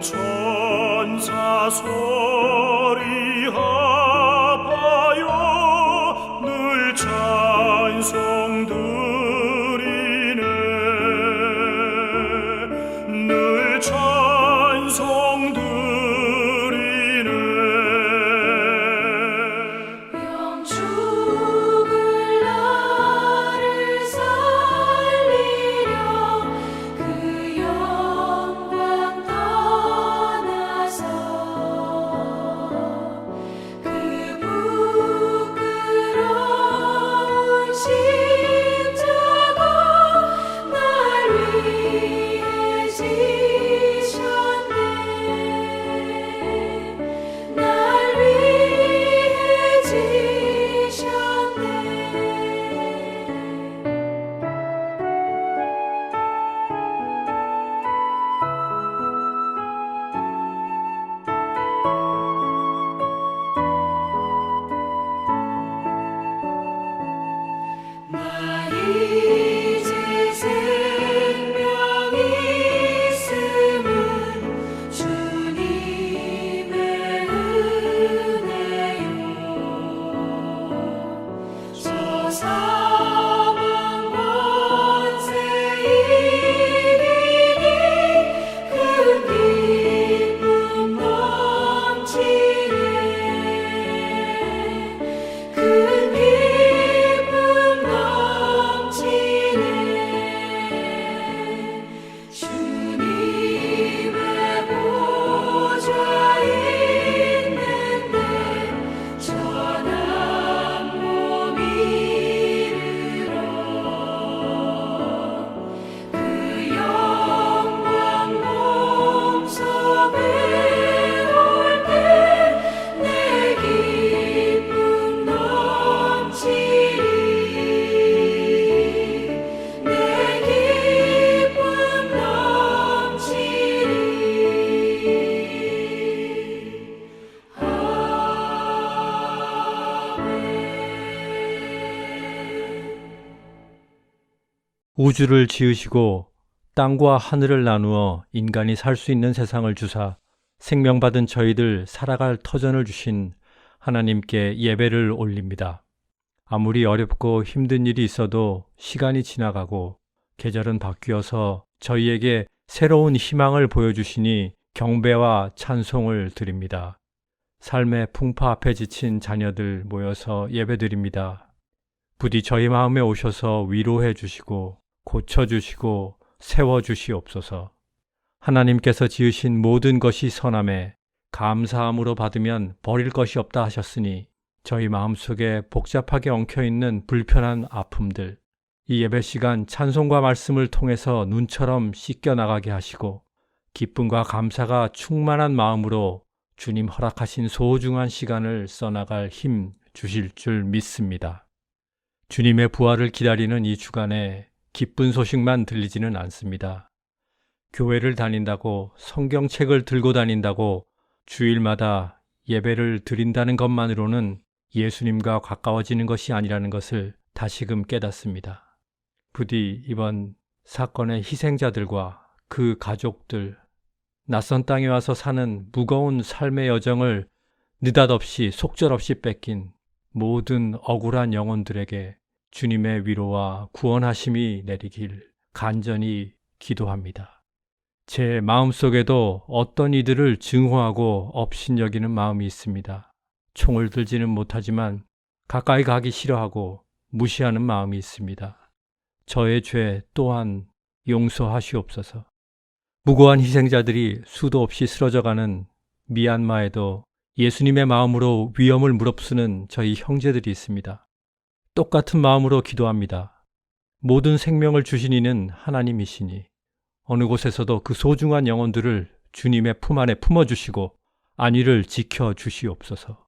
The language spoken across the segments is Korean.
천사 소리하여 늘 찬송 드리네 늘 찬송 드리네 영죽을 나를 살리려 그 영광 떠나서 그 부끄러운 십자가 날 위해 지셨네 날 위해 지셨네 나 이제 생명이 있음은 주님의 은혜요 저 사망 권세 이기니 큰 기쁨 넘치네 큰 기쁨 넘치네 주님의 보좌 있는데 전한 몸 이르러 그 영광 몸sob에 올 때 내 기쁨 넘치리 내 기쁨 넘치리 우주를 지으시고 땅과 하늘을 나누어 인간이 살 수 있는 세상을 주사 생명받은 저희들 살아갈 터전을 주신 하나님께 예배를 올립니다. 아무리 어렵고 힘든 일이 있어도 시간이 지나가고 계절은 바뀌어서 저희에게 새로운 희망을 보여주시니 경배와 찬송을 드립니다. 삶의 풍파 앞에 지친 자녀들 모여서 예배드립니다. 부디 저희 마음에 오셔서 위로해 주시고 고쳐주시고 세워주시옵소서. 하나님께서 지으신 모든 것이 선함에 감사함으로 받으면 버릴 것이 없다 하셨으니 저희 마음속에 복잡하게 엉켜있는 불편한 아픔들, 이 예배 시간 찬송과 말씀을 통해서 눈처럼 씻겨나가게 하시고 기쁨과 감사가 충만한 마음으로 주님 허락하신 소중한 시간을 써나갈 힘 주실 줄 믿습니다. 주님의 부활을 기다리는 이 주간에 기쁜 소식만 들리지는 않습니다. 교회를 다닌다고 성경책을 들고 다닌다고 주일마다 예배를 드린다는 것만으로는 예수님과 가까워지는 것이 아니라는 것을 다시금 깨닫습니다. 부디 이번 사건의 희생자들과 그 가족들, 낯선 땅에 와서 사는 무거운 삶의 여정을 느닷없이 속절없이 뺏긴 모든 억울한 영혼들에게 주님의 위로와 구원하심이 내리길 간절히 기도합니다. 제 마음속에도 어떤 이들을 증오하고 업신여기는 마음이 있습니다. 총을 들지는 못하지만 가까이 가기 싫어하고 무시하는 마음이 있습니다. 저의 죄 또한 용서하시옵소서. 무고한 희생자들이 수도 없이 쓰러져가는 미얀마에도 예수님의 마음으로 위험을 무릅쓰는 저희 형제들이 있습니다. 똑같은 마음으로 기도합니다. 모든 생명을 주신 이는 하나님이시니 어느 곳에서도 그 소중한 영혼들을 주님의 품 안에 품어주시고 안위를 지켜주시옵소서.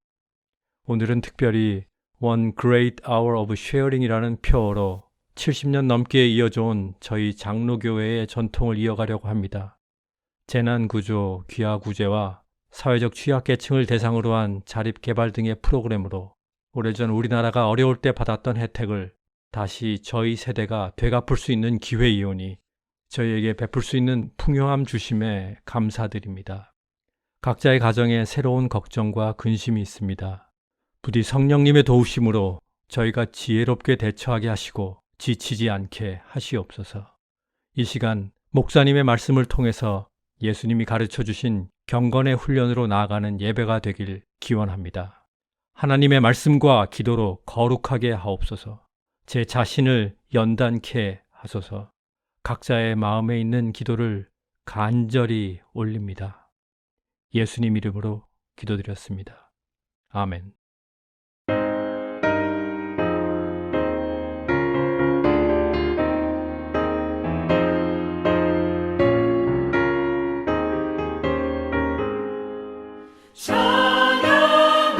오늘은 특별히 One Great Hour of Sharing이라는 표어로 70년 넘게 이어져온 저희 장로교회의 전통을 이어가려고 합니다. 재난구조, 귀하구제와 사회적 취약계층을 대상으로 한 자립개발 등의 프로그램으로 오래전 우리나라가 어려울 때 받았던 혜택을 다시 저희 세대가 되갚을 수 있는 기회이오니 저희에게 베풀 수 있는 풍요함 주심에 감사드립니다. 각자의 가정에 새로운 걱정과 근심이 있습니다. 부디 성령님의 도우심으로 저희가 지혜롭게 대처하게 하시고 지치지 않게 하시옵소서. 이 시간 목사님의 말씀을 통해서 예수님이 가르쳐 주신 경건의 훈련으로 나아가는 예배가 되길 기원합니다. 하나님의 말씀과 기도로 거룩하게 하옵소서. 제 자신을 연단케 하소서. 각자의 마음에 있는 기도를 간절히 올립니다. 예수님 이름으로 기도드렸습니다. 아멘.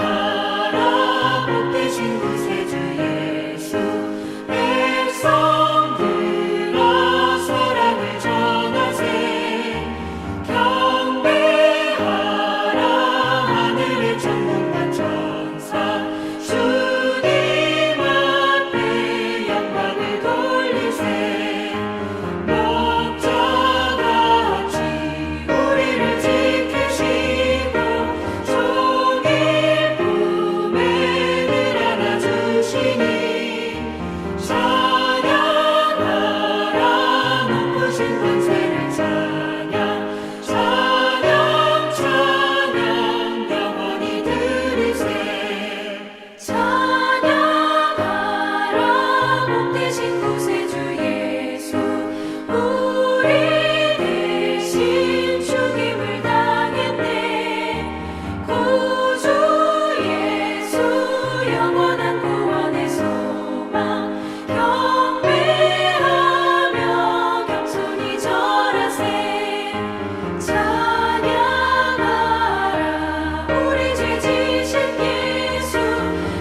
찬양하라 복되신 구세주 예수 백성들아 사랑을 전하세 경배하라 하늘의 천군과 천사 주님 앞에 영광을 돌리세 목자같이 우리를 지키시고 종일 품에 늘 안아주시니 찬양하라 높으신 권세를 찬양 찬양 찬양 영원히 들으세 찬양하라 복되신 구세주 예수 우리 대신 죽임을 당했네 구주 예수 영원한 구원의 소망 경배하며 겸손히 절하세 찬양하라 우리 죄 지신 예수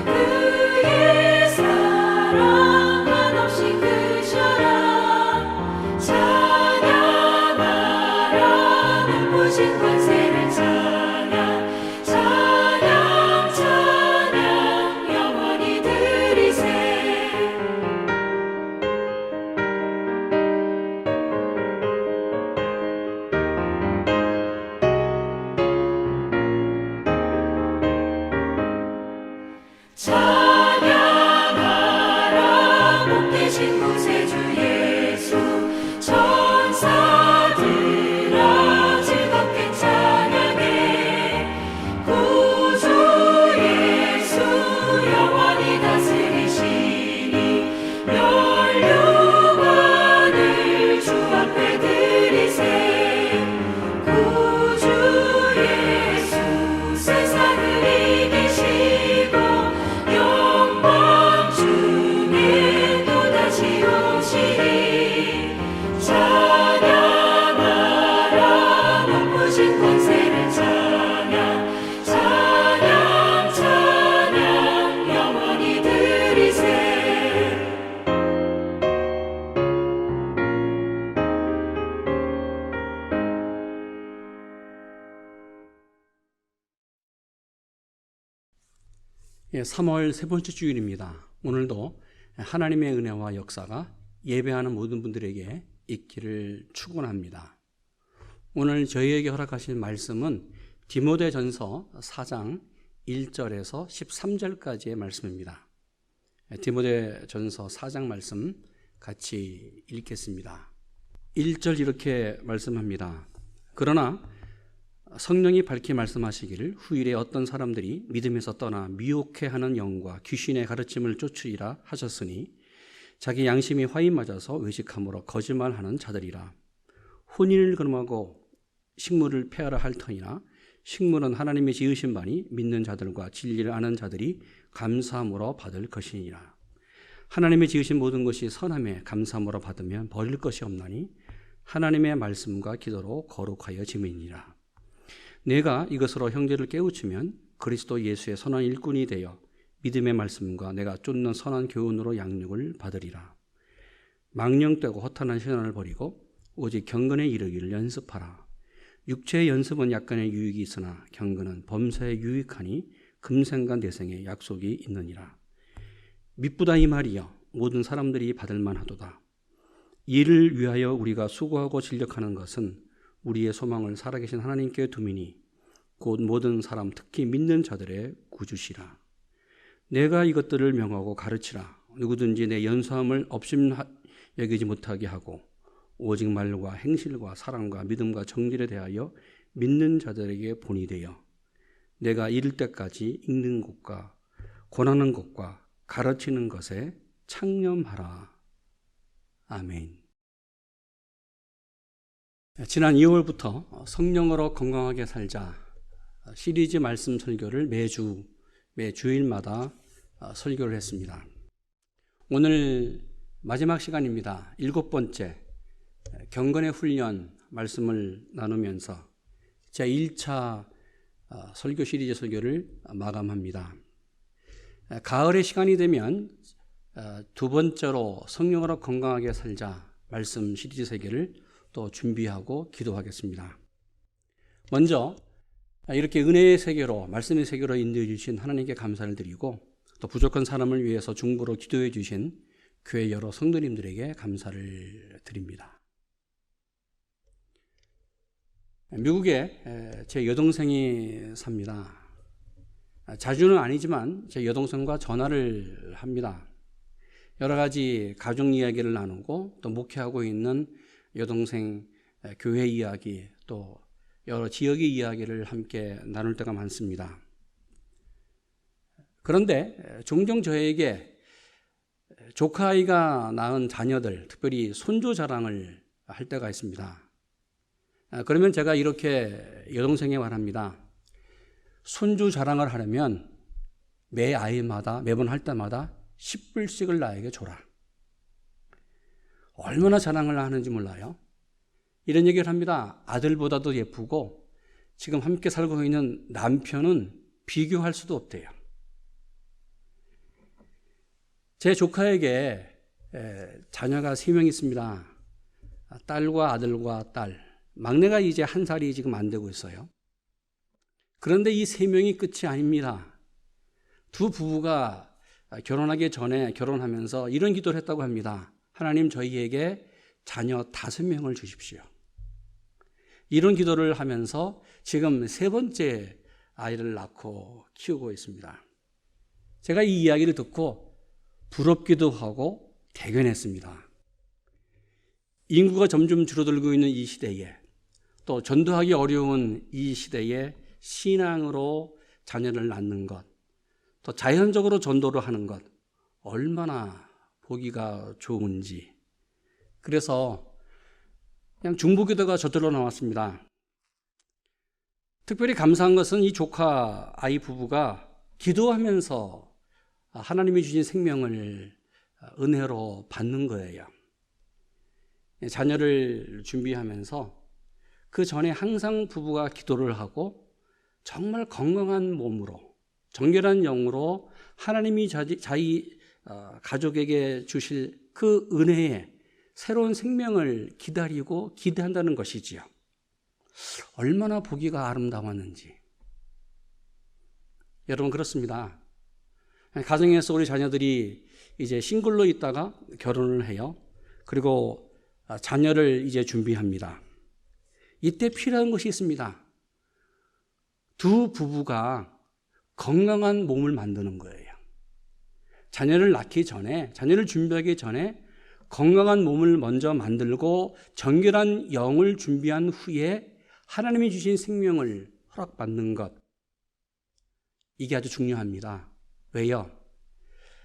그의 사랑 한없이 크셔라 찬양하라 높으신 권세를 찬양 찬양 찬양 영원히 들으세 찬양하라 복되신 구세주 예수 천사들아 즐겁게 찬양해 구주 예수 영원히 다스리시니 멸류관을 주 앞에 드리세 구주 예수 세상을 이기시고 영광 중에 또다시 오시리 찬양하라 높으신 권세를 찬양 찬양 찬양 영원히 들으세 예, 3월 세 번째 주일입니다. 오늘도 하나님의 은혜와 역사가 예배하는 모든 분들에게 있기를 축원합니다. 오늘 저희에게 허락하신 말씀은 디모데전서 4장 1절에서 13절까지의 말씀입니다. 디모데전서 4장 말씀 같이 읽겠습니다. 1절 이렇게 말씀합니다. 그러나 성령이 밝히 말씀하시기를 후일에 어떤 사람들이 믿음에서 떠나 미혹해하는 영과 귀신의 가르침을 쫓으리라 하셨으니 자기 양심이 화인 맞아서 외식함으로 거짓말하는 자들이라. 혼인을 금하고 식물을 폐하라 할 터이나 식물은 하나님의 지으신 바니 믿는 자들과 진리를 아는 자들이 감사함으로 받을 것이니라. 하나님의 지으신 모든 것이 선함에 감사함으로 받으면 버릴 것이 없나니 하나님의 말씀과 기도로 거룩하여 지으니라. 내가 이것으로 형제를 깨우치면 그리스도 예수의 선한 일꾼이 되어 믿음의 말씀과 내가 쫓는 선한 교훈으로 양육을 받으리라. 망령되고 허탄한 신앙을 버리고 오직 경건에 이르기를 연습하라. 육체의 연습은 약간의 유익이 있으나 경건은 범사에 유익하니 금생과 내생에 약속이 있느니라. 미쁘다 이 말이여 모든 사람들이 받을 만하도다. 이를 위하여 우리가 수고하고 진력하는 것은 우리의 소망을 살아계신 하나님께 두미니 곧 모든 사람 특히 믿는 자들의 구주시라. 내가 이것들을 명하고 가르치라. 누구든지 내 연소함을 없임 여기지 못하게 하고 오직 말과 행실과 사랑과 믿음과 정질에 대하여 믿는 자들에게 본이 되어 내가 이를 때까지 읽는 것과 권하는 것과 가르치는 것에 창념하라. 아멘. 지난 2월부터 성령으로 건강하게 살자 시리즈 말씀 설교를 매 주일마다 설교를 했습니다. 오늘 마지막 시간입니다. 7번째 경건의 훈련 말씀을 나누면서 제1차 설교 시리즈 설교를 마감합니다. 가을의 시간이 되면 두 번째로 성령으로 건강하게 살자 말씀 시리즈 설교를 또 준비하고 기도하겠습니다. 먼저 이렇게 은혜의 세계로 말씀의 세계로 인도해 주신 하나님께 감사를 드리고 또 부족한 사람을 위해서 중보로 기도해 주신 교회 여러 성도님들에게 감사를 드립니다. 미국에 제 여동생이 삽니다. 자주는 아니지만 제 여동생과 전화를 합니다. 여러 가지 가족 이야기를 나누고 또 목회하고 있는 여동생 교회 이야기 또 여러 지역의 이야기를 함께 나눌 때가 많습니다. 그런데 종종 저에게 조카 아이가 낳은 자녀들, 특별히 손주 자랑을 할 때가 있습니다. 그러면 제가 이렇게 여동생에 말합니다. 손주 자랑을 하려면 매번 할 때마다 10불씩을 나에게 줘라. 얼마나 자랑을 하는지 몰라요. 이런 얘기를 합니다. 아들보다도 예쁘고 지금 함께 살고 있는 남편은 비교할 수도 없대요. 제 조카에게 자녀가 3명 있습니다. 딸과 아들과 딸. 막내가 이제 1살이 지금 안 되고 있어요. 그런데 이 3명이 끝이 아닙니다. 두 부부가 결혼하기 전에 결혼하면서 이런 기도를 했다고 합니다. 하나님 저희에게 자녀 5명을 주십시오. 이런 기도를 하면서 지금 3번째 아이를 낳고 키우고 있습니다. 제가 이 이야기를 듣고 부럽기도 하고 대견했습니다. 인구가 점점 줄어들고 있는 이 시대에 또 전도하기 어려운 이 시대에 신앙으로 자녀를 낳는 것, 또 자연적으로 전도를 하는 것 얼마나 보기가 좋은지. 그래서 그냥 중보기도가 저절로 나왔습니다. 특별히 감사한 것은 이 조카 아이 부부가 기도하면서 하나님이 주신 생명을 은혜로 받는 거예요. 자녀를 준비하면서 그 전에 항상 부부가 기도를 하고 정말 건강한 몸으로 정결한 영으로 하나님이 자기 가족에게 주실 그 은혜에 새로운 생명을 기다리고 기대한다는 것이지요. 얼마나 보기가 아름다웠는지. 여러분 그렇습니다. 가정에서 우리 자녀들이 이제 싱글로 있다가 결혼을 해요. 그리고 자녀를 이제 준비합니다. 이때 필요한 것이 있습니다. 두 부부가 건강한 몸을 만드는 거예요. 자녀를 낳기 전에, 자녀를 준비하기 전에 건강한 몸을 먼저 만들고 정결한 영을 준비한 후에 하나님이 주신 생명을 허락받는 것. 이게 아주 중요합니다. 왜요?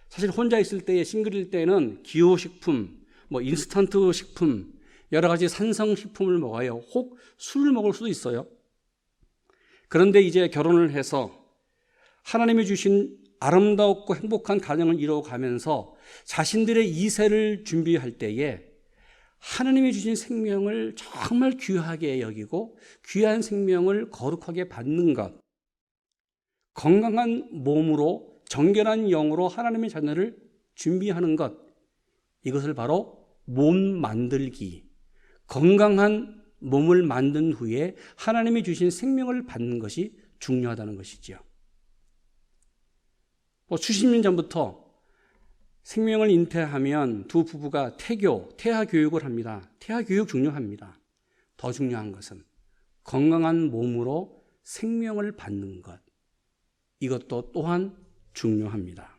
사실 혼자 있을 때에 싱글일 때는 기호식품, 인스턴트 식품, 여러 가지 산성식품을 먹어요. 혹 술을 먹을 수도 있어요. 그런데 이제 결혼을 해서 하나님이 주신 아름답고 행복한 가정을 이루어가면서 자신들의 2세를 준비할 때에 하나님이 주신 생명을 정말 귀하게 여기고 귀한 생명을 거룩하게 받는 것, 건강한 몸으로 정결한 영으로 하나님의 자녀를 준비하는 것, 이것을 바로 몸 만들기, 건강한 몸을 만든 후에 하나님이 주신 생명을 받는 것이 중요하다는 것이지요. 수십 년 전부터 생명을 잉태하면 두 부부가 태아 교육을 합니다. 태아 교육 중요합니다. 더 중요한 것은 건강한 몸으로 생명을 받는 것. 이것도 또한 중요합니다.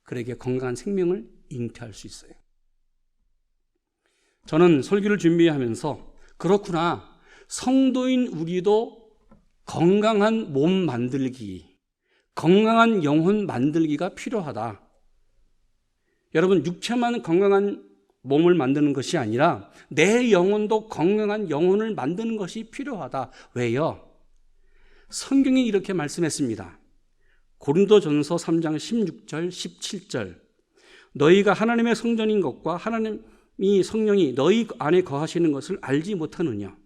그에게 건강한 생명을 잉태할 수 있어요. 저는 설교를 준비하면서 그렇구나. 성도인 우리도 건강한 몸 만들기, 건강한 영혼 만들기가 필요하다. 여러분, 육체만 건강한 몸을 만드는 것이 아니라 내 영혼도 건강한 영혼을 만드는 것이 필요하다. 왜요? 성경이 이렇게 말씀했습니다. 고린도전서 3장 16절, 17절. 너희가 하나님의 성전인 것과 하나님이 성령이 너희 안에 거하시는 것을 알지 못하느냐?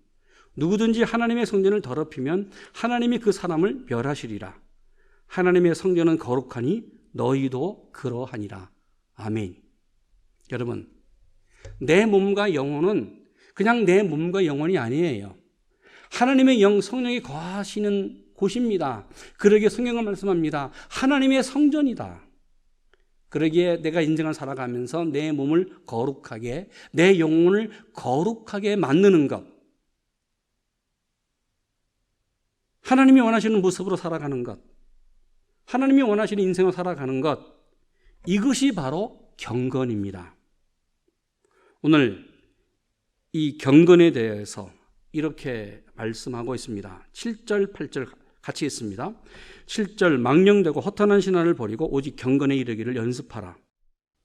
누구든지 하나님의 성전을 더럽히면 하나님이 그 사람을 멸하시리라. 하나님의 성전은 거룩하니 너희도 그러하니라. 아멘. 여러분, 내 몸과 영혼은 그냥 내 몸과 영혼이 아니에요. 하나님의 성령이 거하시는 곳입니다. 그러기에 성경은 말씀합니다. 하나님의 성전이다. 그러기에 내가 인생을 살아가면서 내 몸을 거룩하게, 내 영혼을 거룩하게 만드는 것. 하나님이 원하시는 모습으로 살아가는 것. 하나님이 원하시는 인생을 살아가는 것. 이것이 바로 경건입니다. 오늘 이 경건에 대해서 이렇게 말씀하고 있습니다. 7절, 8절 같이 있습니다. 7절, 망령되고 허탄한 신화를 버리고 오직 경건에 이르기를 연습하라.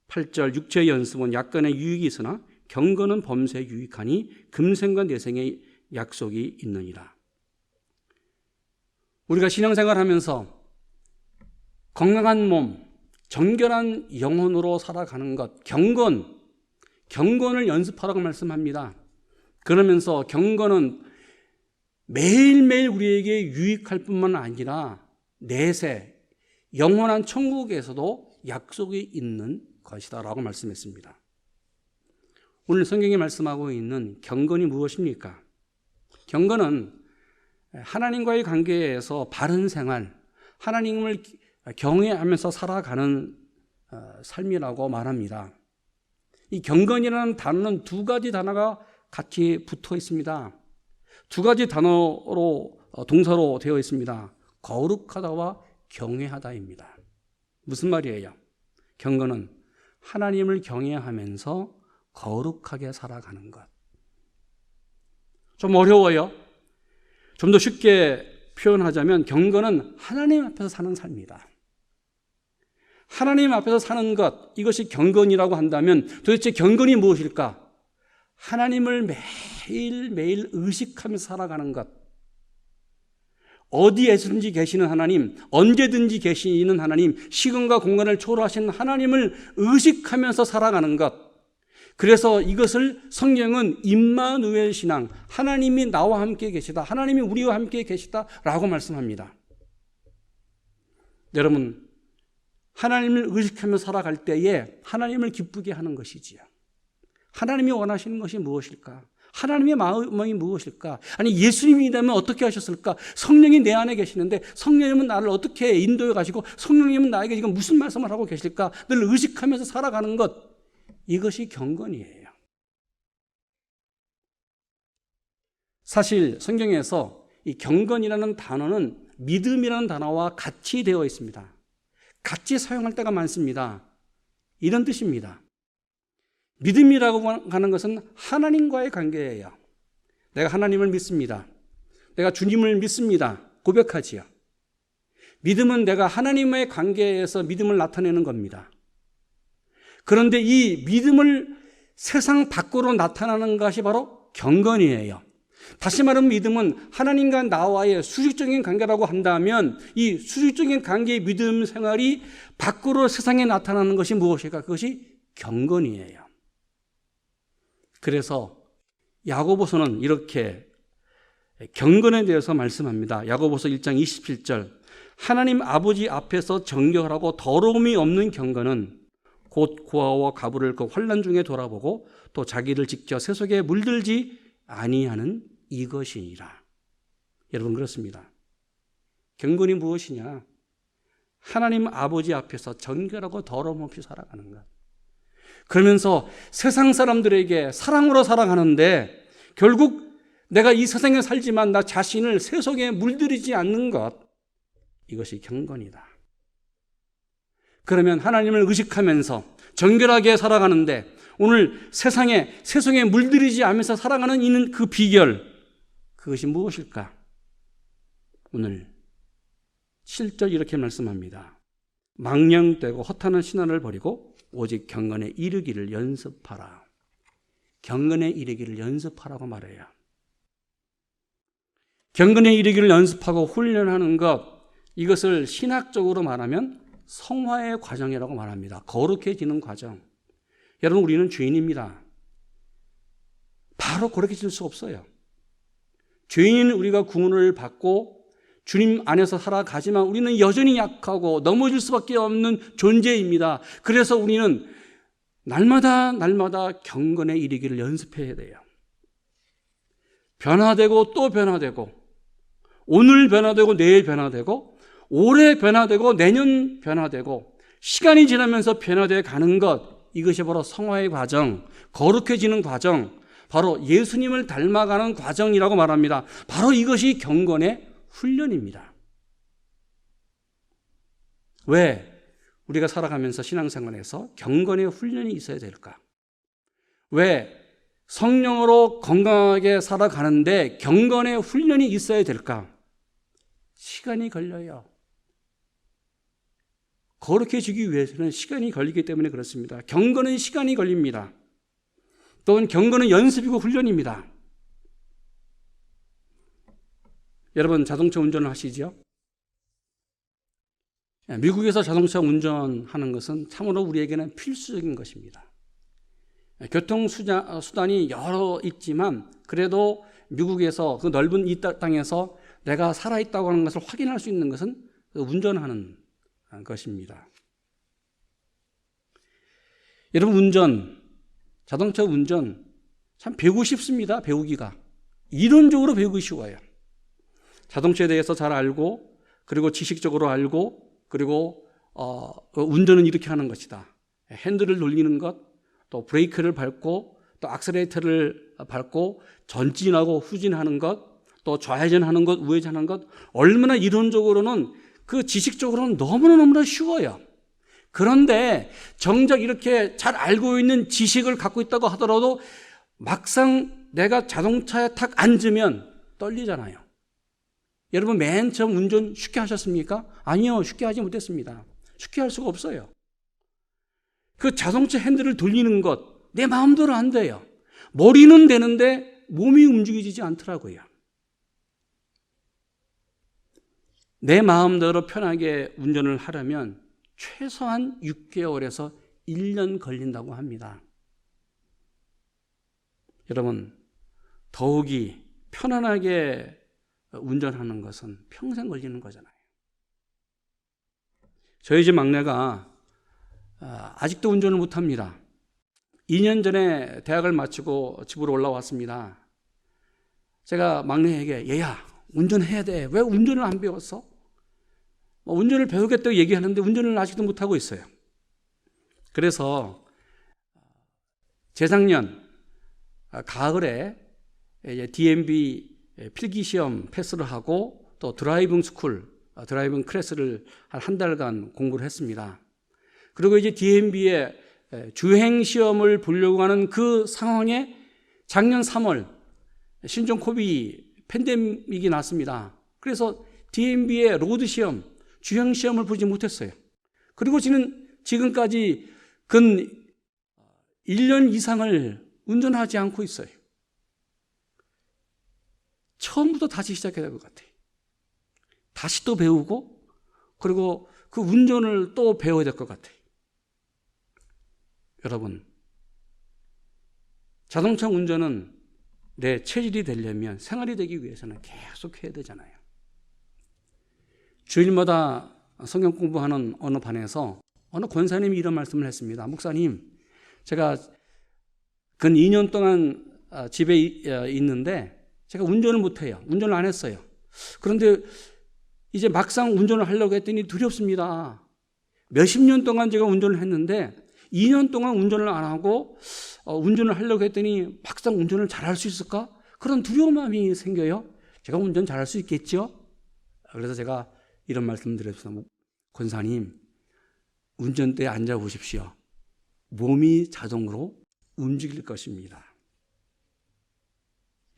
8절, 육체의 연습은 약간의 유익이 있으나 경건은 범사에 유익하니 금생과 내생의 약속이 있느니라. 우리가 신앙생활하면서 건강한 몸, 정결한 영혼으로 살아가는 것, 경건을 연습하라고 말씀합니다. 그러면서 경건은 매일매일 우리에게 유익할 뿐만 아니라 내세, 영원한 천국에서도 약속이 있는 것이다 라고 말씀했습니다. 오늘 성경이 말씀하고 있는 경건이 무엇입니까? 경건은 하나님과의 관계에서 바른 생활, 하나님을 경외하면서 살아가는 삶이라고 말합니다. 이 경건이라는 단어는 두 가지 단어가 같이 붙어 있습니다. 두 가지 단어로 동사로 되어 있습니다. 거룩하다와 경외하다입니다. 무슨 말이에요? 경건은 하나님을 경외하면서 거룩하게 살아가는 것. 좀 어려워요. 좀 더 쉽게 표현하자면 경건은 하나님 앞에서 사는 삶이다. 하나님 앞에서 사는 것, 이것이 경건이라고 한다면 도대체 경건이 무엇일까? 하나님을 매일매일 의식하면서 살아가는 것. 어디에서든지 계시는 하나님, 언제든지 계시는 하나님, 시간과 공간을 초월하시는 하나님을 의식하면서 살아가는 것. 그래서 이것을 성경은 임마누엘 신앙, 하나님이 나와 함께 계시다, 하나님이 우리와 함께 계시다라고 말씀합니다. 여러분, 하나님을 의식하며 살아갈 때에 하나님을 기쁘게 하는 것이지요. 하나님이 원하시는 것이 무엇일까? 하나님의 마음이 무엇일까? 아니, 예수님이라면 어떻게 하셨을까? 성령이 내 안에 계시는데 성령님은 나를 어떻게 인도해 가시고 성령님은 나에게 지금 무슨 말씀을 하고 계실까? 늘 의식하면서 살아가는 것, 이것이 경건이에요. 사실 성경에서 이 경건이라는 단어는 믿음이라는 단어와 같이 되어 있습니다. 같이 사용할 때가 많습니다. 이런 뜻입니다. 믿음이라고 하는 것은 하나님과의 관계예요. 내가 하나님을 믿습니다. 내가 주님을 믿습니다. 고백하지요. 믿음은 내가 하나님의 관계에서 믿음을 나타내는 겁니다. 그런데 이 믿음을 세상 밖으로 나타나는 것이 바로 경건이에요. 다시 말하면 믿음은 하나님과 나와의 수직적인 관계라고 한다면 이 수직적인 관계의 믿음 생활이 밖으로 세상에 나타나는 것이 무엇일까? 그것이 경건이에요. 그래서 야고보서는 이렇게 경건에 대해서 말씀합니다. 야고보서 1장 27절, 하나님 아버지 앞에서 정결하고 더러움이 없는 경건은 곧 고아와 가부를 그 환난 중에 돌아보고 또 자기를 지켜 세속에 물들지 아니하는 이것이니라. 여러분, 그렇습니다. 경건이 무엇이냐? 하나님 아버지 앞에서 정결하고 더러움 없이 살아가는 것. 그러면서 세상 사람들에게 사랑으로 살아가는데 결국 내가 이 세상에 살지만 나 자신을 세속에 물들이지 않는 것, 이것이 경건이다. 그러면 하나님을 의식하면서 정결하게 살아가는데 오늘 세상에 물들이지 않으면서 살아가는 이는 그 비결, 그것이 무엇일까? 오늘 7절 이렇게 말씀합니다. 망령되고 허탄한 신화를 버리고 오직 경건에 이르기를 연습하라. 경건에 이르기를 연습하라고 말해요. 경건에 이르기를 연습하고 훈련하는 것, 이것을 신학적으로 말하면 성화의 과정이라고 말합니다. 거룩해지는 과정. 여러분, 우리는 죄인입니다. 바로 거룩해질 수 없어요. 죄인인 우리가 구원을 받고 주님 안에서 살아가지만 우리는 여전히 약하고 넘어질 수밖에 없는 존재입니다. 그래서 우리는 날마다 경건에 이르기를 연습해야 돼요. 변화되고 또 변화되고, 오늘 변화되고 내일 변화되고, 올해 변화되고 내년 변화되고, 시간이 지나면서 변화되어 가는 것, 이것이 바로 성화의 과정, 거룩해지는 과정, 바로 예수님을 닮아가는 과정이라고 말합니다. 바로 이것이 경건의 훈련입니다. 왜 우리가 살아가면서 신앙생활에서 경건의 훈련이 있어야 될까? 왜 성령으로 건강하게 살아가는데 경건의 훈련이 있어야 될까? 시간이 걸려요. 거룩해지기 위해서는 시간이 걸리기 때문에 그렇습니다. 경건은 시간이 걸립니다. 또는 경건은 연습이고 훈련입니다. 여러분, 자동차 운전을 하시죠? 미국에서 자동차 운전하는 것은 참으로 우리에게는 필수적인 것입니다. 교통수단이 여러 있지만 그래도 미국에서 그 넓은 이 땅에서 내가 살아있다고 하는 것을 확인할 수 있는 것은 운전하는 것입니다. 여러분, 자동차 운전 참 배우고 싶습니다. 배우기가. 이론적으로 배우기 쉬워요. 자동차에 대해서 잘 알고, 그리고 지식적으로 알고, 그리고 운전은 이렇게 하는 것이다. 핸들을 돌리는 것, 또 브레이크를 밟고, 또 악셀레이터를 밟고 전진하고 후진하는 것, 또 좌회전하는 것, 우회전하는 것, 얼마나 이론적으로는 그 지식적으로는 너무나 쉬워요. 그런데 정작 이렇게 잘 알고 있는 지식을 갖고 있다고 하더라도 막상 내가 자동차에 탁 앉으면 떨리잖아요. 여러분, 맨 처음 운전 쉽게 하셨습니까? 아니요, 쉽게 하지 못했습니다. 쉽게 할 수가 없어요. 그 자동차 핸들을 돌리는 것, 내 마음대로 안 돼요. 머리는 되는데 몸이 움직이지 않더라고요. 내 마음대로 편하게 운전을 하려면 최소한 6개월에서 1년 걸린다고 합니다. 여러분, 더욱이 편안하게 운전하는 것은 평생 걸리는 거잖아요. 저희 집 막내가 아직도 운전을 못합니다. 2년 전에 대학을 마치고 집으로 올라왔습니다. 제가 막내에게, 얘야, 운전해야 돼. 왜 운전을 안 배웠어? 운전을 배우겠다고 얘기하는데 운전을 아직도 못하고 있어요. 그래서 재작년 가을에 DMV 필기시험 패스를 하고 또 드라이빙 클래스를 한 달간 공부를 했습니다. 그리고 이제 DMV의 주행시험을 보려고 하는 그 상황에 작년 3월 신종 코비드 팬데믹이 났습니다. 그래서 DMV의 로드시험, 주행시험을 보지 못했어요. 그리고 지금까지 근 1년 이상을 운전하지 않고 있어요. 처음부터 다시 시작해야 될 것 같아요. 다시 또 배우고, 그리고 그 운전을 또 배워야 될 것 같아요. 여러분, 자동차 운전은 내 체질이 되려면, 생활이 되기 위해서는 계속 해야 되잖아요. 주일마다 성경 공부하는 어느 반에서 어느 권사님이 이런 말씀을 했습니다. 목사님, 제가 근 2년 동안 집에 있는데 제가 운전을 못해요. 운전을 안 했어요. 그런데 이제 막상 운전을 하려고 했더니 두렵습니다. 몇십 년 동안 제가 운전을 했는데 2년 동안 운전을 안 하고 운전을 하려고 했더니 막상 운전을 잘할 수 있을까? 그런 두려운 마음이 생겨요. 제가 운전 잘할 수 있겠죠? 그래서 제가 이런 말씀 드렸습니다. 권사님, 운전대에 앉아 보십시오. 몸이 자동으로 움직일 것입니다.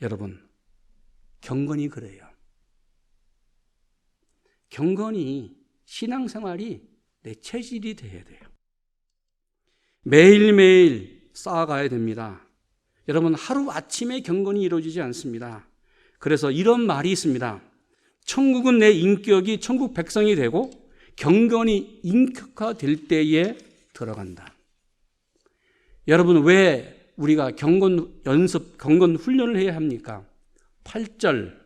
여러분, 경건이 그래요. 경건이, 신앙생활이 내 체질이 돼야 돼요. 매일매일 쌓아가야 됩니다. 여러분, 하루아침에 경건이 이루어지지 않습니다. 그래서 이런 말이 있습니다. 천국은 내 인격이 천국 백성이 되고 경건이 인격화될 때에 들어간다. 여러분, 왜 우리가 경건 연습, 경건 훈련을 해야 합니까? 8절,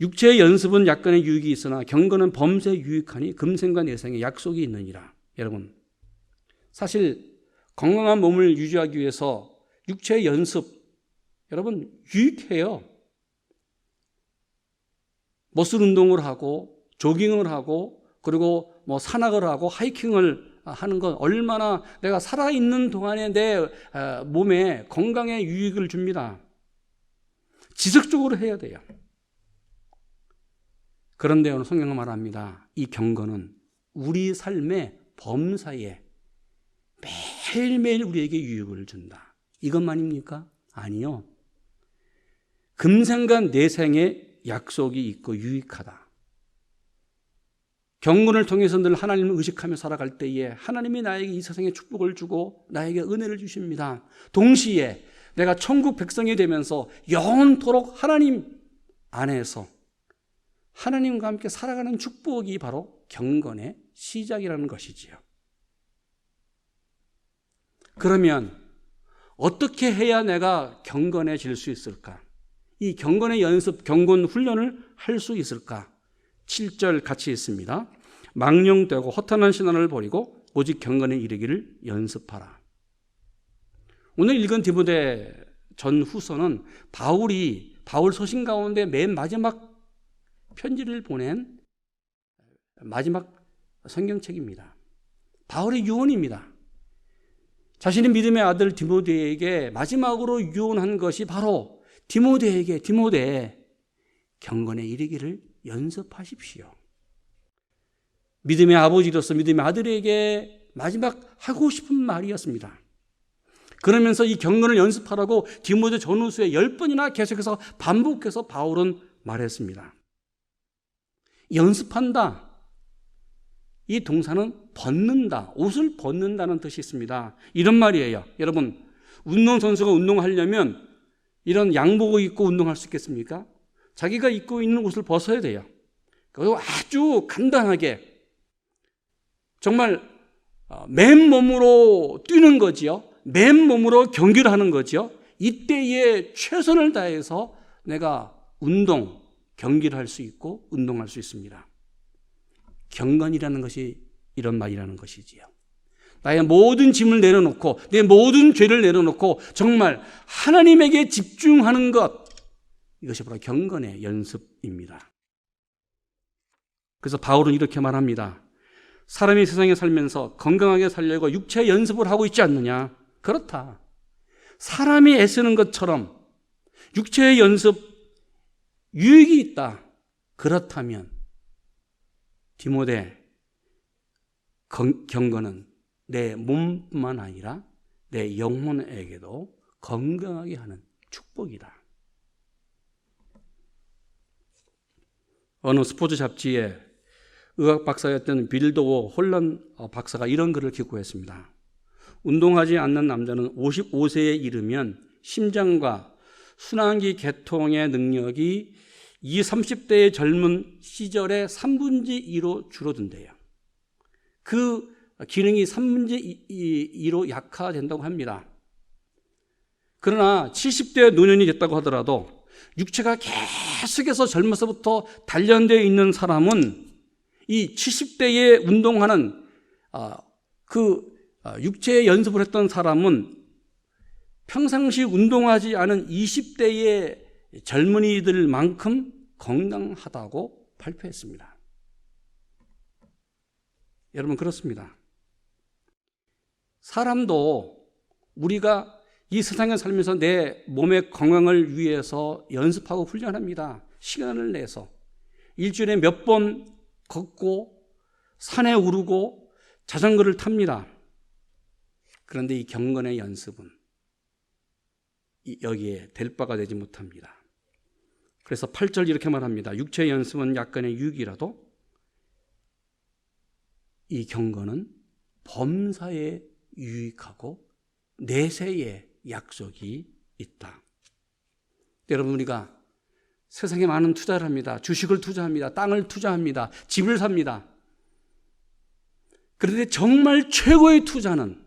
육체의 연습은 약간의 유익이 있으나 경건은 범사에 유익하니 금생과 내생에 약속이 있느니라. 여러분, 사실 건강한 몸을 유지하기 위해서 육체의 연습, 여러분 유익해요. 머슬 운동을 하고 조깅을 하고 그리고 뭐 산악을 하고 하이킹을 하는 건 얼마나 내가 살아있는 동안에 내 몸에 건강에 유익을 줍니다. 지속적으로 해야 돼요. 그런데 오늘 성경은 말합니다. 이 경건은 우리 삶의 범사에 매일매일 우리에게 유익을 준다. 이것만입니까? 아니요. 금생과 내생에 약속이 있고 유익하다. 경건을 통해서 늘 하나님을 의식하며 살아갈 때에 하나님이 나에게 이 세상에 축복을 주고 나에게 은혜를 주십니다. 동시에 내가 천국 백성이 되면서 영원토록 하나님 안에서 하나님과 함께 살아가는 축복이 바로 경건의 시작이라는 것이지요. 그러면 어떻게 해야 내가 경건해질 수 있을까? 이 경건의 연습, 경건 훈련을 할 수 있을까? 7절 같이 있습니다. 망령되고 허탄한 신앙을 버리고 오직 경건에 이르기를 연습하라. 오늘 읽은 디모데 전후서는 바울 서신 가운데 맨 마지막 편지를 보낸 마지막 성경책입니다. 바울의 유언입니다. 자신의 믿음의 아들 디모데에게 마지막으로 유언한 것이 바로 디모데 경건에 이르기를 연습하십시오. 믿음의 아버지로서 믿음의 아들에게 마지막 하고 싶은 말이었습니다. 그러면서 이 경건을 연습하라고 디모데 전후서에 10번이나 계속해서 반복해서 바울은 말했습니다. 연습한다. 이 동사는 벗는다. 옷을 벗는다는 뜻이 있습니다. 이런 말이에요. 여러분, 운동선수가 운동하려면 이런 양복을 입고 운동할 수 있겠습니까? 자기가 입고 있는 옷을 벗어야 돼요. 그리고 아주 간단하게 정말 맨몸으로 뛰는 거지요. 맨몸으로 경기를 하는 거지요. 이때에 최선을 다해서 내가 경기를 할 수 있고 운동할 수 있습니다. 경건이라는 것이 이런 말이라는 것이지요. 나의 모든 짐을 내려놓고 내 모든 죄를 내려놓고 정말 하나님에게 집중하는 것, 이것이 바로 경건의 연습입니다. 그래서 바울은 이렇게 말합니다. 사람이 세상에 살면서 건강하게 살려고 육체의 연습을 하고 있지 않느냐? 그렇다. 사람이 애쓰는 것처럼 육체의 연습 유익이 있다. 그렇다면 디모데, 경건은 내 몸뿐만 아니라 내 영혼에게도 건강하게 하는 축복이다. 어느 스포츠 잡지에 의학 박사였던 빌도어 홀런 박사가 이런 글을 기고했습니다. 운동하지 않는 남자는 55세에 이르면 심장과 순환기 개통의 능력이 20, 30대의 젊은 시절의 3분의 2로 줄어든대요. 그 기능이 3분의 2로 약화된다고 합니다. 그러나 70대 노년이 됐다고 하더라도 육체가 계속해서 젊어서부터 단련되어 있는 사람은 이 70대에 운동하는 육체의 연습을 했던 사람은 평상시 운동하지 않은 20대의 젊은이들만큼 건강하다고 발표했습니다. 여러분 그렇습니다. 사람도 우리가 이 세상에 살면서 내 몸의 건강을 위해서 연습하고 훈련합니다. 시간을 내서 일주일에 몇 번 걷고 산에 오르고 자전거를 탑니다. 그런데 이 경건의 연습은 여기에 될 바가 되지 못합니다. 그래서 8절 이렇게 말합니다. 육체의 연습은 약간의 유익이라도 이 경건은 범사에 유익하고 내세에 약속이 있다. 여러분 우리가 세상에 많은 투자를 합니다. 주식을 투자합니다. 땅을 투자합니다. 집을 삽니다. 그런데 정말 최고의 투자는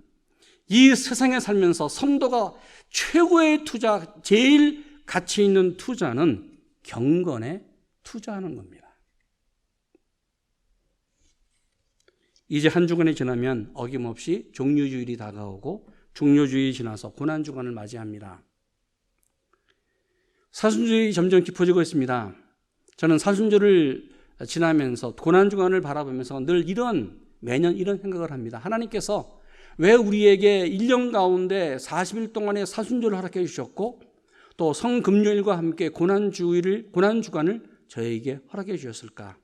이 세상에 살면서 성도가 최고의 투자, 제일 가치 있는 투자는 경건에 투자하는 겁니다. 이제 한 주간이 지나면 어김없이 종료주일이 다가오고 종료주일이 지나서 고난주간을 맞이합니다. 사순절이 점점 깊어지고 있습니다. 저는 사순절을 지나면서 고난주간을 바라보면서 늘 매년 이런 생각을 합니다. 하나님께서 왜 우리에게 1년 가운데 40일 동안의 사순절을 허락해 주셨고 또 성금요일과 함께 고난주간을 저에게 허락해 주셨을까?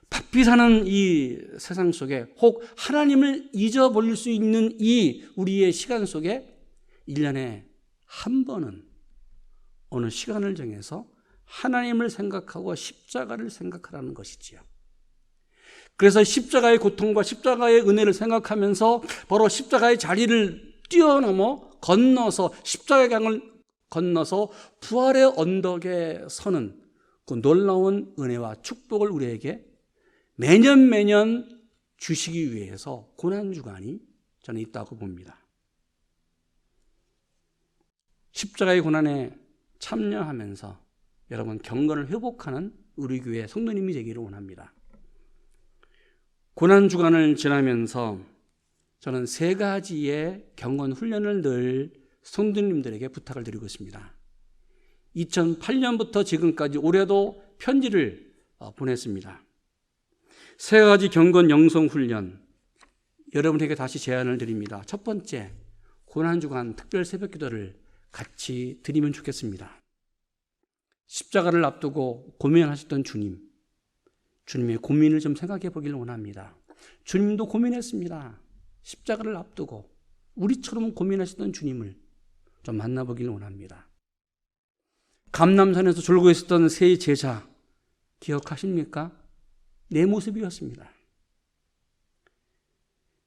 바삐 사는 이 세상 속에 혹 하나님을 잊어버릴 수 있는 이 우리의 시간 속에 1년에 한 번은 어느 시간을 정해서 하나님을 생각하고 십자가를 생각하라는 것이지요. 그래서 십자가의 고통과 십자가의 은혜를 생각하면서 바로 십자가의 자리를 뛰어넘어 건너서 십자가의 강을 건너서 부활의 언덕에 서는 그 놀라운 은혜와 축복을 우리에게 매년 주시기 위해서 고난주간이 저는 있다고 봅니다. 십자가의 고난에 참여하면서 여러분 경건을 회복하는 우리 교회 성도님이 되기를 원합니다. 고난주간을 지나면서 저는 3가지의 경건 훈련을 늘 성도님들에게 부탁을 드리고 있습니다. 2008년부터 지금까지 올해도 편지를 보냈습니다. 3가지 경건 영성 훈련 여러분에게 다시 제안을 드립니다. 첫 번째, 고난주간 특별 새벽기도를 같이 드리면 좋겠습니다. 십자가를 앞두고 고민하셨던 주님의 고민을 좀 생각해 보기를 원합니다. 주님도 고민했습니다. 십자가를 앞두고 우리처럼 고민하셨던 주님을 좀 만나보기를 원합니다. 감람산에서 졸고 있었던 세 제자 기억하십니까? 내 모습이었습니다.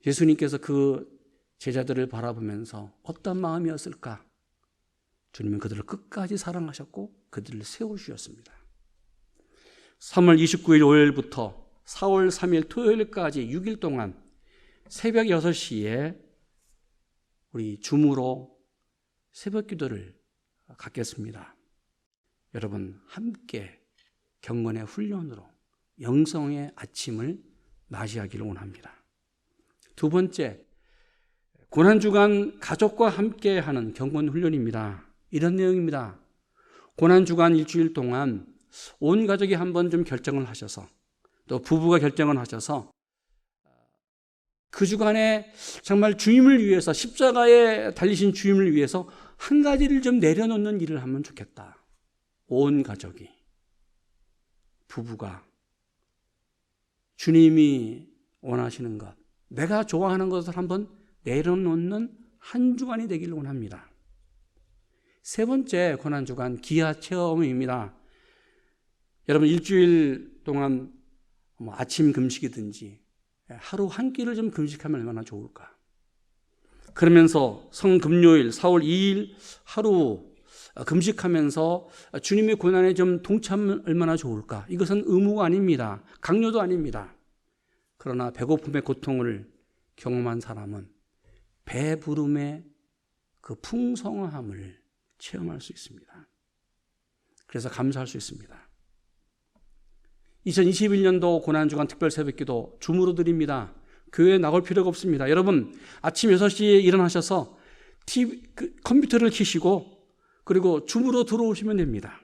예수님께서 그 제자들을 바라보면서 어떤 마음이었을까? 주님은 그들을 끝까지 사랑하셨고 그들을 세우셨습니다. 3월 29일 월요일부터 4월 3일 토요일까지 6일 동안 새벽 6시에 우리 줌으로 새벽 기도를 갖겠습니다. 여러분 함께 경건의 훈련으로 영성의 아침을 맞이하기를 원합니다. 두 번째, 고난주간 가족과 함께하는 경건 훈련입니다. 이런 내용입니다. 고난주간 일주일 동안 온 가족이 한번 좀 결정을 하셔서 또 부부가 결정을 하셔서 그 주간에 정말 주님을 위해서 십자가에 달리신 주님을 위해서 한 가지를 좀 내려놓는 일을 하면 좋겠다. 온 가족이 부부가 주님이 원하시는 것, 내가 좋아하는 것을 한번 내려놓는 한 주간이 되기를 원합니다. 세 번째 고난주간 기아 체험입니다. 여러분 일주일 동안 아침 금식이든지 하루 한 끼를 좀 금식하면 얼마나 좋을까? 그러면서 성금요일 4월 2일 하루 금식하면서 주님의 고난에 좀 동참하면 얼마나 좋을까? 이것은 의무가 아닙니다. 강요도 아닙니다. 그러나 배고픔의 고통을 경험한 사람은 배부름의 그 풍성함을 체험할 수 있습니다. 그래서 감사할 수 있습니다. 2021년도 고난주간 특별 새벽기도 줌으로 드립니다. 교회에 나올 필요가 없습니다. 여러분 아침 6시에 일어나셔서 컴퓨터를 켜시고 그리고 줌으로 들어오시면 됩니다.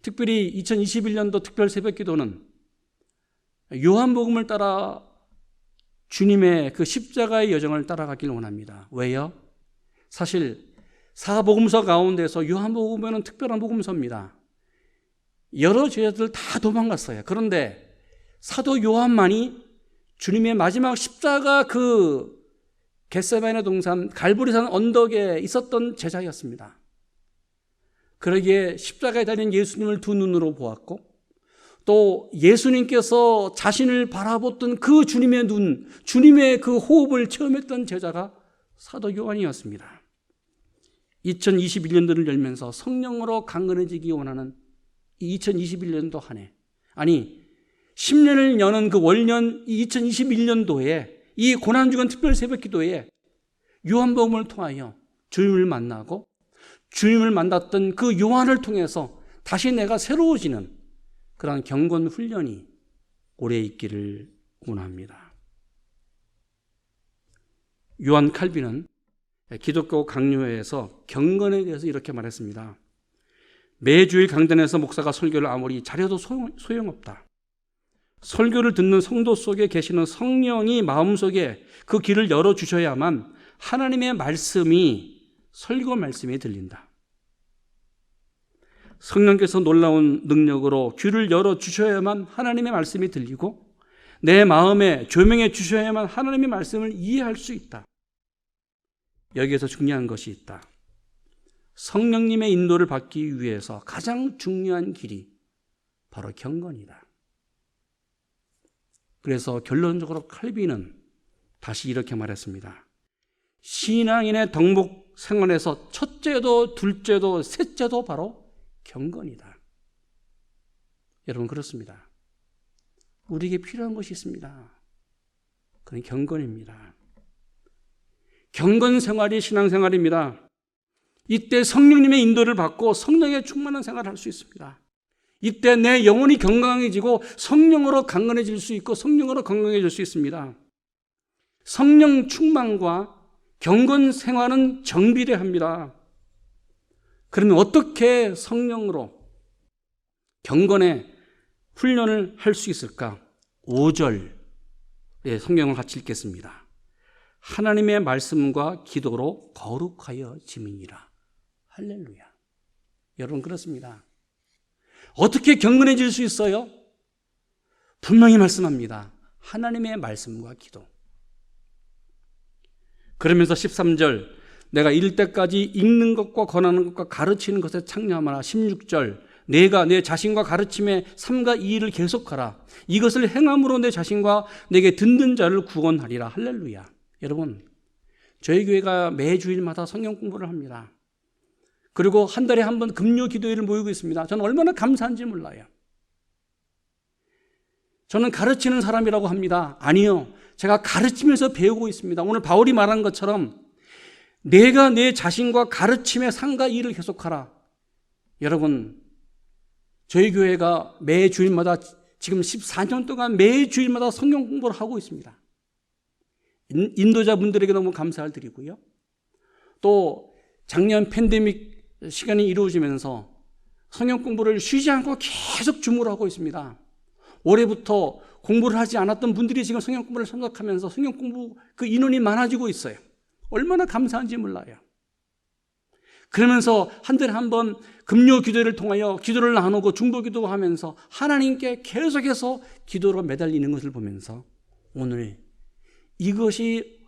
특별히 2021년도 특별 새벽기도는 요한복음을 따라 주님의 그 십자가의 여정을 따라가길 원합니다. 왜요? 사실 사복음서 가운데서 요한복음은 특별한 복음서입니다. 여러 제자들 다 도망갔어요. 그런데 사도 요한만이 주님의 마지막 십자가 그 겟세마네 동산 갈보리산 언덕에 있었던 제자였습니다. 그러기에 십자가에 달린 예수님을 두 눈으로 보았고 또 예수님께서 자신을 바라보던 그 주님의 눈, 주님의 그 호흡을 체험했던 제자가 사도 요한이었습니다. 2021년도를 열면서 성령으로 강건해지기 원하는 이 2021년도 한 해, 아니 10년을 여는 그 월년 2021년도에 이 고난주간 특별 새벽기도에 요한복음을 통하여 주님을 만나고 주님을 만났던 그 요한을 통해서 다시 내가 새로워지는 그러한 경건 훈련이 오래 있기를 원합니다. 요한 칼빈은 기독교 강요회에서 경건에 대해서 이렇게 말했습니다. 매주일 강단에서 목사가 설교를 아무리 잘해도 소용없다. 설교를 듣는 성도 속에 계시는 성령이 마음속에 그 길을 열어주셔야만 하나님의 말씀이 설교 말씀이 들린다. 성령께서 놀라운 능력으로 귀를 열어주셔야만 하나님의 말씀이 들리고 내 마음에 조명해 주셔야만 하나님의 말씀을 이해할 수 있다. 여기에서 중요한 것이 있다. 성령님의 인도를 받기 위해서 가장 중요한 길이 바로 경건이다. 그래서 결론적으로 칼빈은 다시 이렇게 말했습니다. 신앙인의 덕목 생활에서 첫째도 둘째도 셋째도 바로 경건이다. 여러분 그렇습니다. 우리에게 필요한 것이 있습니다. 그건 경건입니다. 경건 생활이 신앙생활입니다. 이때 성령님의 인도를 받고 성령의 충만한 생활을 할 수 있습니다. 이때 내 영혼이 건강해지고 성령으로 강건해질 수 있고 성령으로 건강해질 수 있습니다. 성령 충만과 경건 생활은 정비례합니다. 그러면 어떻게 성령으로 경건의 훈련을 할 수 있을까? 5절의 성경을 같이 읽겠습니다. 하나님의 말씀과 기도로 거룩하여 지민이라. 할렐루야. 여러분 그렇습니다. 어떻게 경건해질 수 있어요? 분명히 말씀합니다. 하나님의 말씀과 기도. 그러면서 13절 내가 이를 때까지 읽는 것과 권하는 것과 가르치는 것에 창념하라. 16절 내가 내 자신과 가르침에 3가 2를 계속하라. 이것을 행함으로 내 자신과 내게 듣는 자를 구원하리라. 할렐루야. 여러분 저희 교회가 매주일마다 성경 공부를 합니다. 그리고 한 달에 한 번 금요 기도회를 모이고 있습니다. 저는 얼마나 감사한지 몰라요. 저는 가르치는 사람이라고 합니다. 아니요. 제가 가르치면서 배우고 있습니다. 오늘 바울이 말한 것처럼 내가 내 자신과 가르침에 3가 2를 계속하라. 여러분 저희 교회가 매주일마다 지금 14년 동안 매주일마다 성경 공부를 하고 있습니다. 인도자분들에게 너무 감사를 드리고요. 또 작년 팬데믹 시간이 이루어지면서 성경 공부를 쉬지 않고 계속 주무하고 있습니다. 올해부터 공부를 하지 않았던 분들이 지금 성경 공부를 생각하면서 성경 공부 그 인원이 많아지고 있어요. 얼마나 감사한지 몰라요. 그러면서 한 달에 한 번 금요 기도를 통하여 기도를 나누고 중보 기도하면서 하나님께 계속해서 기도로 매달리는 것을 보면서 오늘 이것이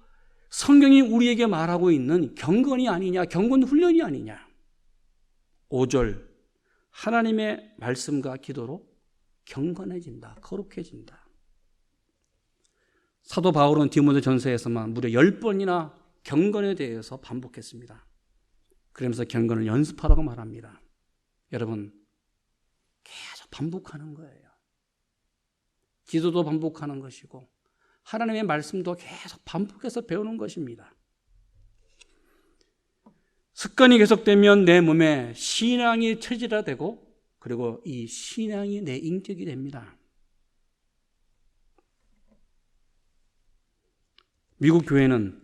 성경이 우리에게 말하고 있는 경건이 아니냐, 경건 훈련이 아니냐. 5절 하나님의 말씀과 기도로 경건해진다, 거룩해진다. 사도 바울은 디모데 전서에서만 무려 10번이나 경건에 대해서 반복했습니다. 그러면서 경건을 연습하라고 말합니다. 여러분 계속 반복하는 거예요. 기도도 반복하는 것이고 하나님의 말씀도 계속 반복해서 배우는 것입니다. 습관이 계속되면 내 몸에 신앙이 체질화되고 그리고 이 신앙이 내 인격이 됩니다. 미국 교회는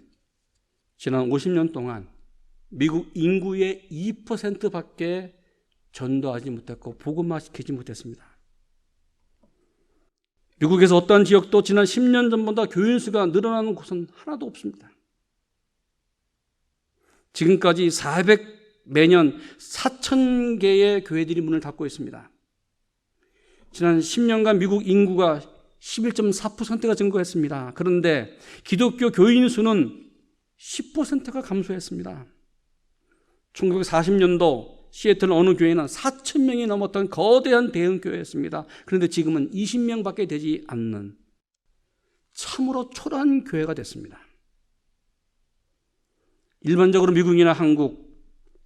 지난 50년 동안 미국 인구의 2%밖에 전도하지 못했고 복음화시키지 못했습니다. 미국에서 어떠한 지역도 지난 10년 전보다 교인 수가 늘어나는 곳은 하나도 없습니다. 지금까지 매년 4,000개의 교회들이 문을 닫고 있습니다. 지난 10년간 미국 인구가 11.4%가 증가했습니다. 그런데 기독교 교인 수는 10%가 감소했습니다. 1940년도 시애틀 어느 교회는 4,000명이 넘었던 거대한 대형 교회였습니다. 그런데 지금은 20명밖에 되지 않는 참으로 초라한 교회가 됐습니다. 일반적으로 미국이나 한국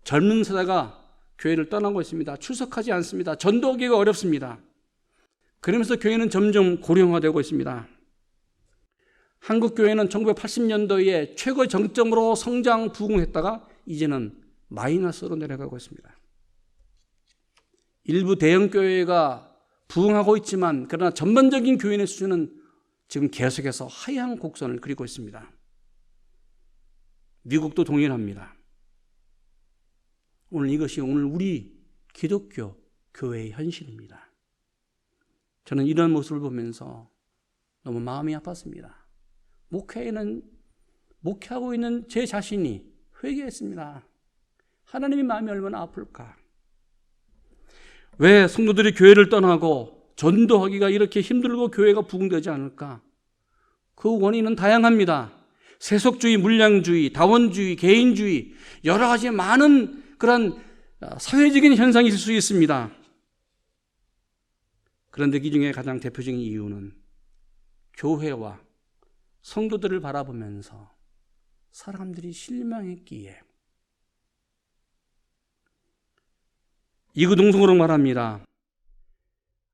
젊은 세대가 교회를 떠나고 있습니다. 출석하지 않습니다. 전도하기가 어렵습니다. 그러면서 교회는 점점 고령화되고 있습니다. 한국 교회는 1980년도에 최고 정점으로 성장 부흥했다가 이제는 마이너스로 내려가고 있습니다. 일부 대형 교회가 부흥하고 있지만 그러나 전반적인 교인의 수준은 지금 계속해서 하향 곡선을 그리고 있습니다. 미국도 동일합니다. 이것이 오늘 우리 기독교 교회의 현실입니다. 저는 이런 모습을 보면서 너무 마음이 아팠습니다. 목회하고 있는 제 자신이 회개했습니다. 하나님의 마음이 얼마나 아플까? 왜 성도들이 교회를 떠나고 전도하기가 이렇게 힘들고 교회가 부흥되지 않을까? 그 원인은 다양합니다. 세속주의, 물량주의, 다원주의, 개인주의, 여러 가지 많은 그런 사회적인 현상이 있을 수 있습니다. 그런데 그 중에 가장 대표적인 이유는 교회와 성도들을 바라보면서 사람들이 실망했기에, 이구동성으로 말합니다.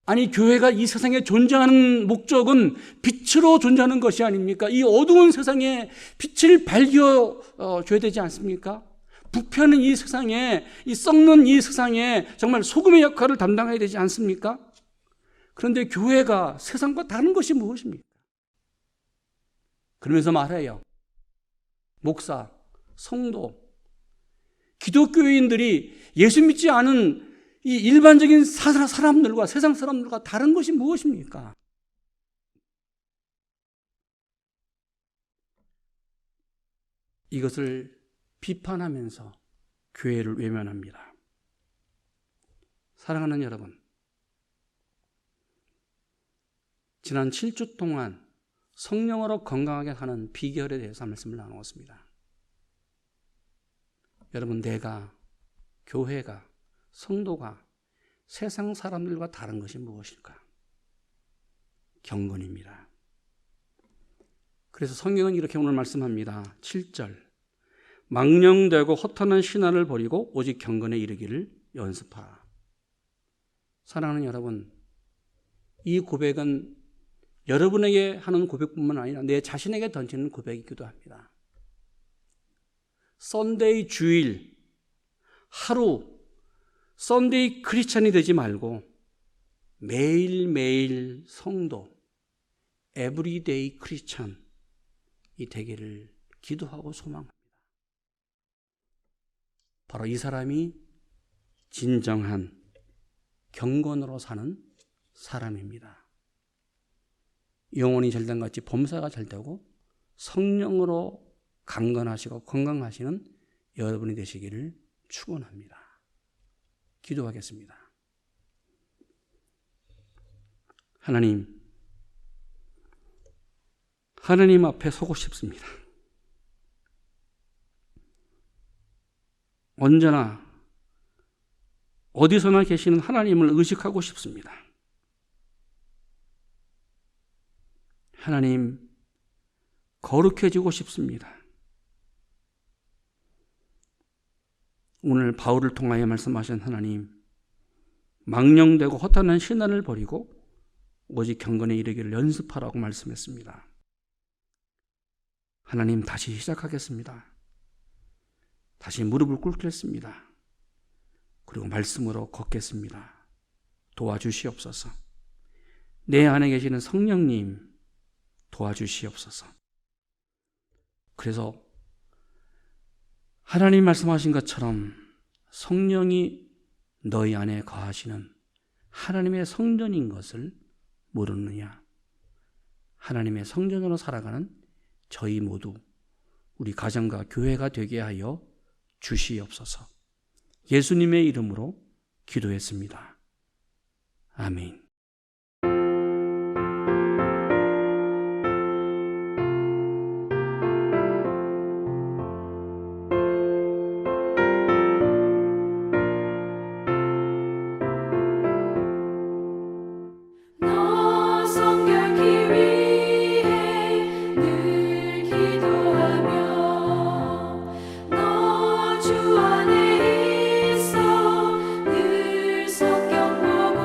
아니, 교회가 이 세상에 존재하는 목적은 빛으로 존재하는 것이 아닙니까? 이 어두운 세상에 빛을 밝혀줘야 되지 않습니까? 부패하는 이 세상에, 이 썩는 이 세상에 정말 소금의 역할을 담당해야 되지 않습니까? 그런데 교회가 세상과 다른 것이 무엇입니까? 그러면서 말해요. 목사, 성도, 기독교인들이 예수 믿지 않은 이 일반적인 사람들과 세상 사람들과 다른 것이 무엇입니까? 이것을 비판하면서 교회를 외면합니다. 사랑하는 여러분, 지난 7주 동안 성령으로 건강하게 하는 비결에 대해서 말씀을 나누었습니다. 여러분, 내가, 교회가, 성도가 세상 사람들과 다른 것이 무엇일까? 경건입니다. 그래서 성경은 이렇게 오늘 말씀합니다. 7절, 망령되고 허탄한 신화를 버리고 오직 경건에 이르기를 연습하라. 사랑하는 여러분, 이 고백은 여러분에게 하는 고백뿐만 아니라 내 자신에게 던지는 고백이기도 합니다. 썬데이 주일, 하루 썬데이 크리스찬이 되지 말고 매일매일 성도, 에브리데이 크리스찬이 되기를 기도하고 소망합니다. 바로 이 사람이 진정한 경건으로 사는 사람입니다. 영혼이 잘된 같이 범사가 잘되고 성령으로 강건하시고 건강하시는 여러분이 되시기를 축원합니다. 기도하겠습니다. 하나님 앞에 서고 싶습니다. 언제나 어디서나 계시는 하나님을 의식하고 싶습니다. 하나님, 거룩해지고 싶습니다. 오늘 바울을 통하여 말씀하신 하나님, 망령되고 허탄한 신앙을 버리고 오직 경건에 이르기를 연습하라고 말씀했습니다. 하나님, 다시 시작하겠습니다. 다시 무릎을 꿇겠습니다. 그리고 말씀으로 걷겠습니다. 도와주시옵소서. 내 안에 계시는 성령님 도와주시옵소서. 그래서 하나님 말씀하신 것처럼 성령이 너희 안에 거하시는 하나님의 성전인 것을 모르느냐? 하나님의 성전으로 살아가는 저희 모두 우리 가정과 교회가 되게 하여 주시옵소서. 예수님의 이름으로 기도했습니다. 아멘. 너 성결케 위해 늘 기도하며 너 주 안에 있어 늘 성경 보고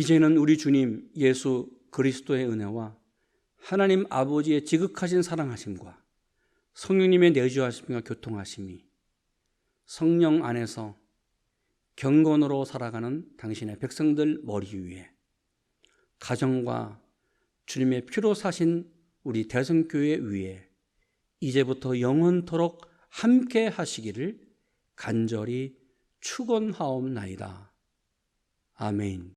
이제는 우리 주님 예수 그리스도의 은혜와 하나님 아버지의 지극하신 사랑하심과 성령님의 내주하심과 교통하심이 성령 안에서 경건으로 살아가는 당신의 백성들 머리 위에, 가정과 주님의 피로 사신 우리 대성교회 위에 이제부터 영원토록 함께 하시기를 간절히 축원하옵나이다. 아멘.